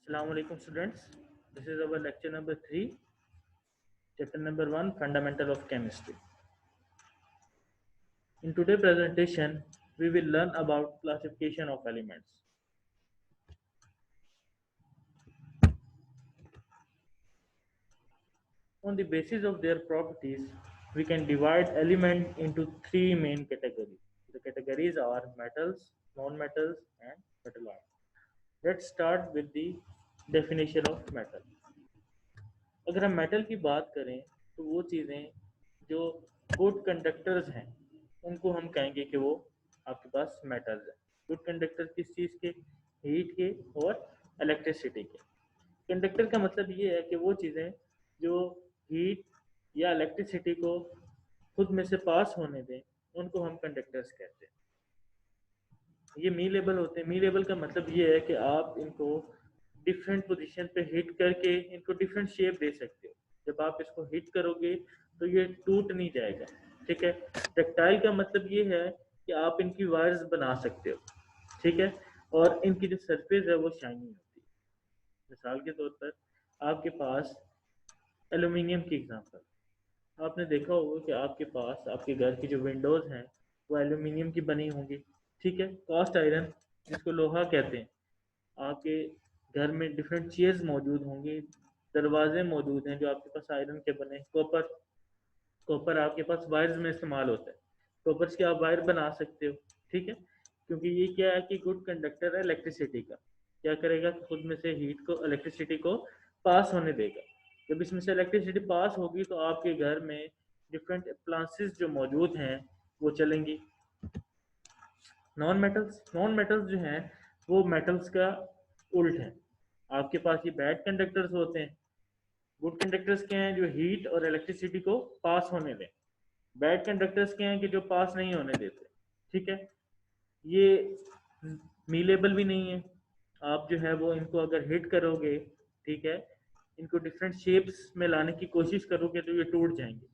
Assalamu alaikum students. This is our lecture number 3, chapter number 1, Fundamental of Chemistry. In today's presentation, we will learn about classification of elements. On the basis of their properties, we can divide elements into three main categories. The categories are metals, non-metals and metalloids. Let's start with the definition of metal. अगर हम metal की बात करें तो वो चीज़ें जो good conductors हैं उनको हम कहेंगे कि वो आपके पास मेटल्स हैं। गुड कंडक्टर किस चीज़ के? हीट के और इलेक्ट्रिसिटी के। कंडक्टर का मतलब ये है कि वो चीज़ें जो हीट या इलेक्ट्रिसिटी को खुद में से पास होने दें उनको हम कंडक्टर्स कहते हैं। ये मी लेबल होते हैं। मी लेबल का मतलब ये है कि आप इनको डिफरेंट पोजीशन पे हिट करके इनको डिफरेंट शेप दे सकते हो। जब आप इसको हिट करोगे तो ये टूट नहीं जाएगा, ठीक है। टेक्टाइल का मतलब ये है कि आप इनकी वायर्स बना सकते हो, ठीक है, और इनकी जो सरफेस है वो शाइनी होती है। मिसाल के तौर पर आपके पास एल्यूमिनियम की एग्जांपल आपने देखा होगा कि आपके पास आपके घर की जो विंडोज़ हैं वो एल्यूमिनियम की बनी होंगी, ठीक है। कास्ट आयरन जिसको लोहा कहते हैं, आपके घर में डिफरेंट चेयर्स मौजूद होंगी, दरवाजे मौजूद हैं जो आपके पास आयरन के बने। कॉपर, कॉपर आपके पास वायर्स में इस्तेमाल होता है। कॉपर से आप वायर बना सकते हो, ठीक है, क्योंकि ये क्या है कि गुड कंडक्टर है इलेक्ट्रिसिटी का। क्या करेगा कि खुद में से हीट को, इलेक्ट्रिसिटी को पास होने देगा। जब इसमें से इलेक्ट्रिसिटी पास होगी तो आपके घर में डिफरेंट अप्लायंसेस जो मौजूद हैं वो चलेंगी। नॉन मेटल्स जो हैं वो मेटल्स का उल्ट है। आपके पास ये बैड कंडक्टर्स होते हैं। गुड कंडक्टर्स क्या हैं? जो हीट और इलेक्ट्रिसिटी को पास होने दें। बैड कंडक्टर्स क्या हैं? कि जो पास नहीं होने देते, ठीक है। ये मीलेबल भी नहीं है। आप जो है वो इनको अगर हिट करोगे, ठीक है, इनको डिफरेंट शेप्स में लाने की कोशिश करोगे तो ये टूट जाएंगे।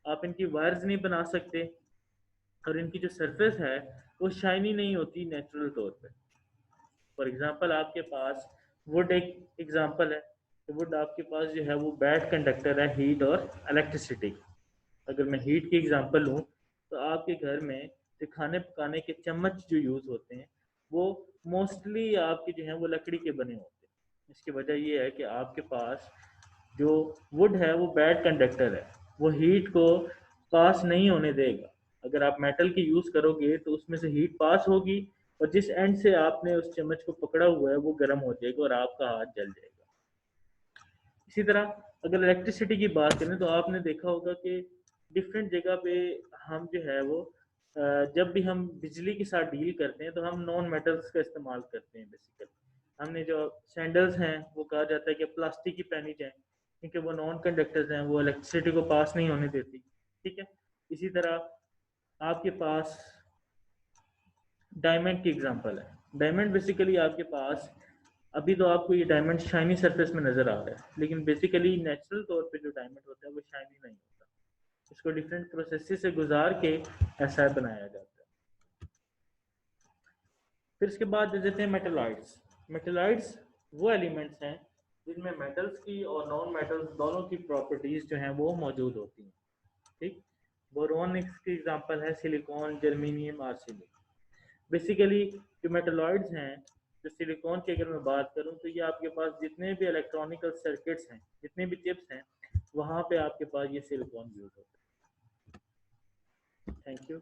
आप इनकी वायर्स नहीं बना सकते और इनकी जो सरफेस है वो शाइनी नहीं होती नेचुरल तौर पे। फॉर एग्जांपल आपके पास वुड एक एग्जांपल है। तो वुड आपके पास जो है वो बैड कंडक्टर है हीट और इलेक्ट्रिसिटी। अगर मैं हीट की एग्जांपल लूँ तो आपके घर में जो खाने पकाने के चम्मच जो यूज़ होते हैं वो मोस्टली आपके जो हैं वो लकड़ी के बने होते हैं। इसकी वजह ये है कि आपके पास जो वुड है वो बैड कंडक्टर है, वो हीट को पास नहीं होने देगा। अगर आप मेटल की यूज़ करोगे तो उसमें से हीट पास होगी और जिस एंड से आपने उस चम्मच को पकड़ा हुआ है वो गर्म हो जाएगा और आपका हाथ जल जाएगा। इसी तरह अगर इलेक्ट्रिसिटी की बात करें तो आपने देखा होगा कि डिफरेंट जगह पे हम जो है वो जब भी हम बिजली के साथ डील करते हैं तो हम नॉन मेटल्स का इस्तेमाल करते हैं। बेसिकली हमने जो सैंडल्स हैं वो कहा जाता है कि प्लास्टिक की पहनी जाए क्योंकि वो नॉन कंडक्टर्स हैं, वो इलेक्ट्रिसिटी को पास नहीं होने देती, ठीक है। इसी तरह आपके पास डायमंड की एग्जांपल है। डायमंड बेसिकली आपके पास अभी तो आपको ये डायमंड शाइनी सरफेस में नजर आ रहा है, लेकिन बेसिकली नेचुरल तौर पे जो डायमंड होता है वो शाइनी नहीं होता। इसको डिफरेंट प्रोसेस से गुजार के ऐसा बनाया जाता है। फिर इसके बाद दे देते हैं मेटलॉइड्स। मेटलॉइड्स वो एलिमेंट्स हैं जिनमें मेटल्स की और नॉन मेटल्स दोनों की प्रॉपर्टीज जो हैं वो मौजूद होती हैं, ठीक। बोरोन की एग्जांपल है सिलिकॉन, जर्मेनियम, आर्सेनिक। बेसिकली जो मेटलॉइड्स हैं, जो सिलिकॉन की अगर मैं बात करूं तो ये आपके पास जितने भी इलेक्ट्रॉनिकल सर्किट्स हैं, जितने भी चिप्स हैं, वहां पे आपके पास ये सिलिकॉन यूज होता है। Thank you.